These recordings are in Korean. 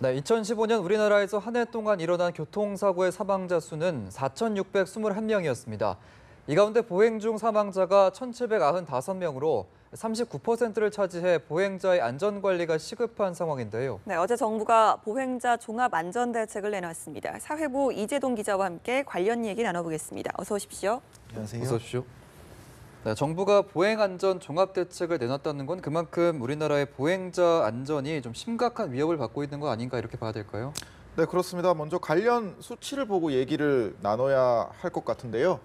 네, 2015년 우리나라에서 한 해 동안 일어난 교통사고의 사망자 수는 4,621명이었습니다. 이 가운데 보행 중 사망자가 1,795명으로 39%를 차지해 보행자의 안전관리가 시급한 상황인데요. 네, 어제 정부가 보행자 종합안전대책을 내놨습니다. 사회부 이재동 기자와 함께 관련 얘기 나눠보겠습니다. 어서 오십시오. 안녕하세요. 어서 오십시오. 네, 정부가 보행안전 종합대책을 내놨다는 건 그만큼 우리나라의 보행자 안전이 좀 심각한 위협을 받고 있는 거 아닌가 이렇게 봐야 될까요? 네, 그렇습니다. 먼저 관련 수치를 보고 얘기를 나눠야 할 것 같은데요.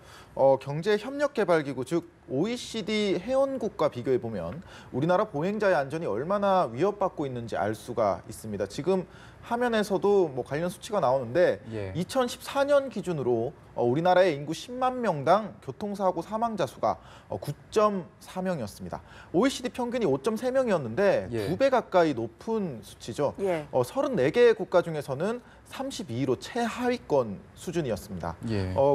경제협력개발기구, 즉 OECD 회원국과 비교해 보면 우리나라 보행자의 안전이 얼마나 위협받고 있는지 알 수가 있습니다. 지금 화면에서도 관련 수치가 나오는데 2014년 기준으로 우리나라의 인구 10만 명당 교통사고 사망자 수가 9.4명이었습니다. OECD 평균이 5.3명이었는데 2배 가까이 높은 수치죠. 34개 국가 중에서는 32위로 최하위권 수준이었습니다.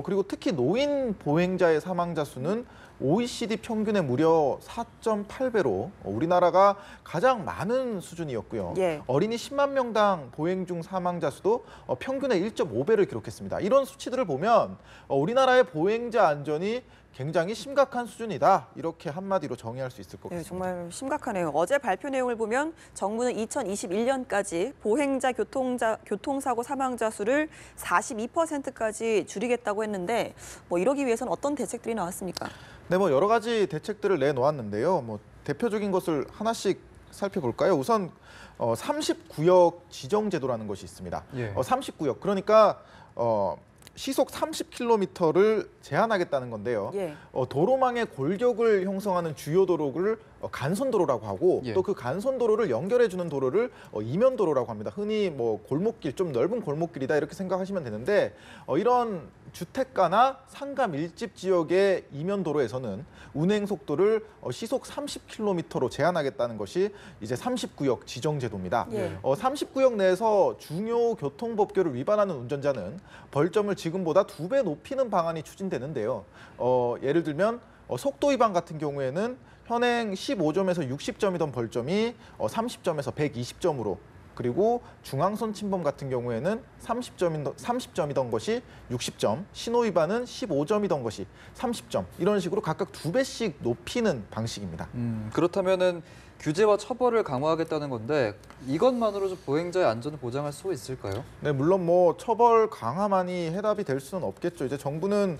그리고 특히 노인 보행자의 사망자 수는 OECD 평균의 무려 4.8배로 우리나라가 가장 많은 수준이었고요. 어린이 10만 명당 보행 중 사망자 수도 평균의 1.5배를 기록했습니다. 이런 수치들을 보면 우리나라의 보행자 안전이 굉장히 심각한 수준이다. 이렇게 한마디로 정의할 수 있을 것 같습니다. 정말 심각하네요. 어제 발표 내용을 보면 정부는 2021년까지 보행자 교통사고 사망자 수를 42%까지 줄이겠다고 했는데 이러기 위해서는 어떤 대책들이 나왔습니까? 네, 여러 가지 대책들을 내놓았는데요. 대표적인 것을 하나씩 살펴볼까요? 우선 30구역 지정제도라는 것이 있습니다. 30구역, 그러니까 시속 30km를 제한하겠다는 건데요. 도로망의 골격을 형성하는 주요 도로를 간선도로라고 하고 또 그 간선도로를 연결해주는 도로를 이면도로라고 합니다. 흔히 골목길, 좀 넓은 골목길이다 이렇게 생각하시면 되는데 이런 주택가나 상가 밀집 지역의 이면도로에서는 운행 속도를 시속 30km로 제한하겠다는 것이 이제 30구역 지정제도입니다. 30구역 내에서 중요 교통법규를 위반하는 운전자는 벌점을 지금보다 2배 높이는 방안이 추진되는데요. 예를 들면 속도 위반 같은 경우에는 현행 15점에서 60점이던 벌점이 30점에서 120점으로, 그리고 중앙선 침범 같은 경우에는 30점이던 것이 60점, 신호 위반은 15점이던 것이 30점, 이런 식으로 각각 2배씩 높이는 방식입니다. 그렇다면은 규제와 처벌을 강화하겠다는 건데 이것만으로 좀 보행자의 안전을 보장할 수 있을까요? 네, 물론 처벌 강화만이 해답이 될 수는 없겠죠. 이제 정부는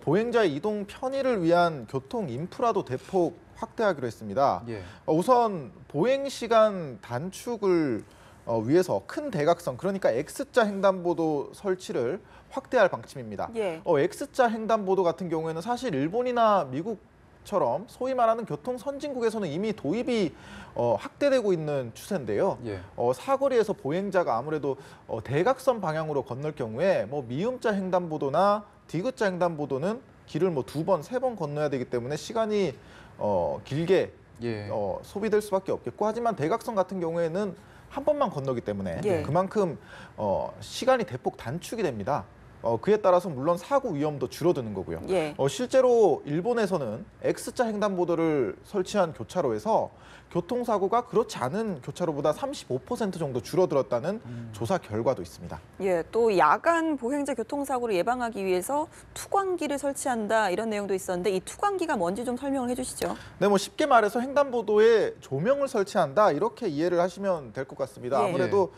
보행자의 이동 편의를 위한 교통 인프라도 대폭 확대하기로 했습니다. 우선 보행 시간 단축을 위해서 큰 대각선, 그러니까 X자 횡단보도 설치를 확대할 방침입니다. X자 횡단보도 같은 경우에는 사실 일본이나 미국처럼 소위 말하는 교통 선진국에서는 이미 도입이 확대되고 있는 추세인데요. 사거리에서 보행자가 아무래도 대각선 방향으로 건널 경우에 미음자 횡단보도나 디귿자 횡단보도는 길을 2번, 3번 건너야 되기 때문에 시간이 길게 소비될 수밖에 없겠고, 하지만 대각선 같은 경우에는 한 번만 건너기 때문에 그만큼 시간이 대폭 단축이 됩니다. 그에 따라서 물론 사고 위험도 줄어드는 거고요. 실제로 일본에서는 X자 횡단보도를 설치한 교차로에서 교통사고가 그렇지 않은 교차로보다 35% 정도 줄어들었다는 조사 결과도 있습니다. 또 야간 보행자 교통사고를 예방하기 위해서 투광기를 설치한다 이런 내용도 있었는데 이 투광기가 뭔지 좀 설명을 해주시죠. 네, 쉽게 말해서 횡단보도에 조명을 설치한다 이렇게 이해를 하시면 될 것 같습니다. 아무래도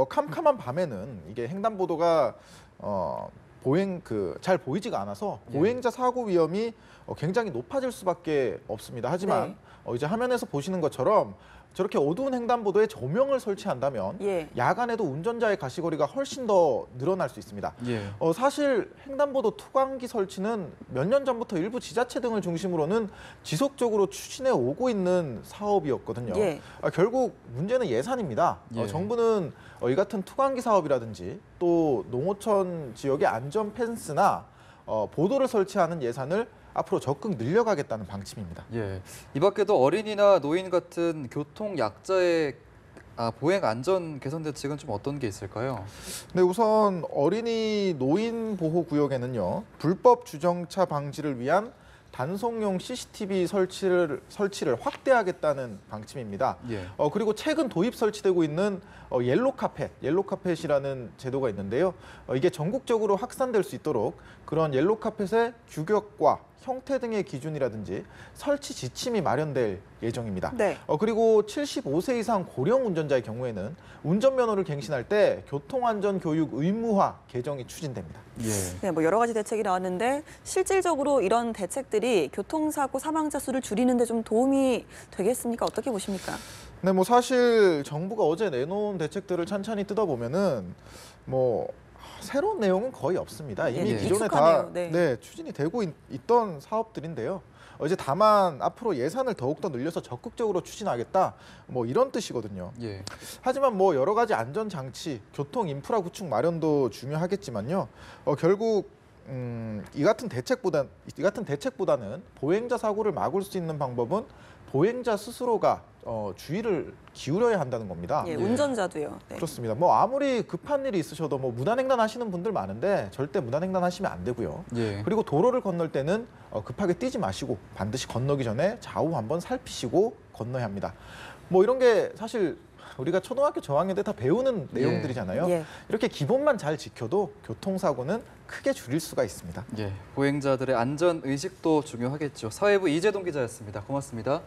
캄캄한 밤에는 이게 횡단보도가 잘 보이지가 않아서 보행자 사고 위험이 굉장히 높아질 수밖에 없습니다. 하지만 이제 화면에서 보시는 것처럼 저렇게 어두운 횡단보도에 조명을 설치한다면 야간에도 운전자의 가시거리가 훨씬 더 늘어날 수 있습니다. 사실 횡단보도 투광기 설치는 몇 년 전부터 일부 지자체 등을 중심으로는 지속적으로 추진해 오고 있는 사업이었거든요. 결국 문제는 예산입니다. 정부는 이 같은 투광기 사업이라든지 또 농어촌 지역의 안전 펜스나 보도를 설치하는 예산을 앞으로 적극 늘려가겠다는 방침입니다. 이 밖에도 어린이나 노인 같은 교통 약자의 보행 안전 개선 대책은 좀 어떤 게 있을까요? 네, 우선 어린이 노인 보호 구역에는요, 불법 주정차 방지를 위한 단속용 CCTV 설치를 확대하겠다는 방침입니다. 그리고 최근 도입 설치되고 있는 옐로 카펫이라는 제도가 있는데요. 이게 전국적으로 확산될 수 있도록 그런 옐로 카펫의 규격과 형태 등의 기준이라든지 설치 지침이 마련될 예정입니다. 네. 그리고 75세 이상 고령 운전자의 경우에는 운전면허를 갱신할 때 교통안전교육 의무화 개정이 추진됩니다. 네, 뭐 여러 가지 대책이 나왔는데 실질적으로 이런 대책들이 교통사고 사망자 수를 줄이는 데 좀 도움이 되겠습니까? 어떻게 보십니까? 네, 뭐 사실 정부가 어제 내놓은 대책들을 찬찬히 뜯어보면은 뭐 새로운 내용은 거의 없습니다. 이미 네, 기존에 익숙하네요. 다 추진이 되고 있던 사업들인데요. 이제 다만 앞으로 예산을 더욱더 늘려서 적극적으로 추진하겠다, 뭐 이런 뜻이거든요. 하지만 뭐 여러 가지 안전 장치, 교통 인프라 구축 마련도 중요하겠지만요. 결국 이 같은 대책보다는 보행자 사고를 막을 수 있는 방법은 보행자 스스로가 주의를 기울여야 한다는 겁니다. 운전자도요. 네. 그렇습니다. 뭐 아무리 급한 일이 있으셔도 뭐 무단횡단 하시는 분들 많은데 절대 무단횡단 하시면 안 되고요. 그리고 도로를 건널 때는 급하게 뛰지 마시고 반드시 건너기 전에 좌우 한번 살피시고 건너야 합니다. 뭐 이런 게 사실 우리가 초등학교 저학년 때 다 배우는 내용들이잖아요. 이렇게 기본만 잘 지켜도 교통사고는 크게 줄일 수가 있습니다. 보행자들의 안전 의식도 중요하겠죠. 사회부 이재동 기자였습니다. 고맙습니다.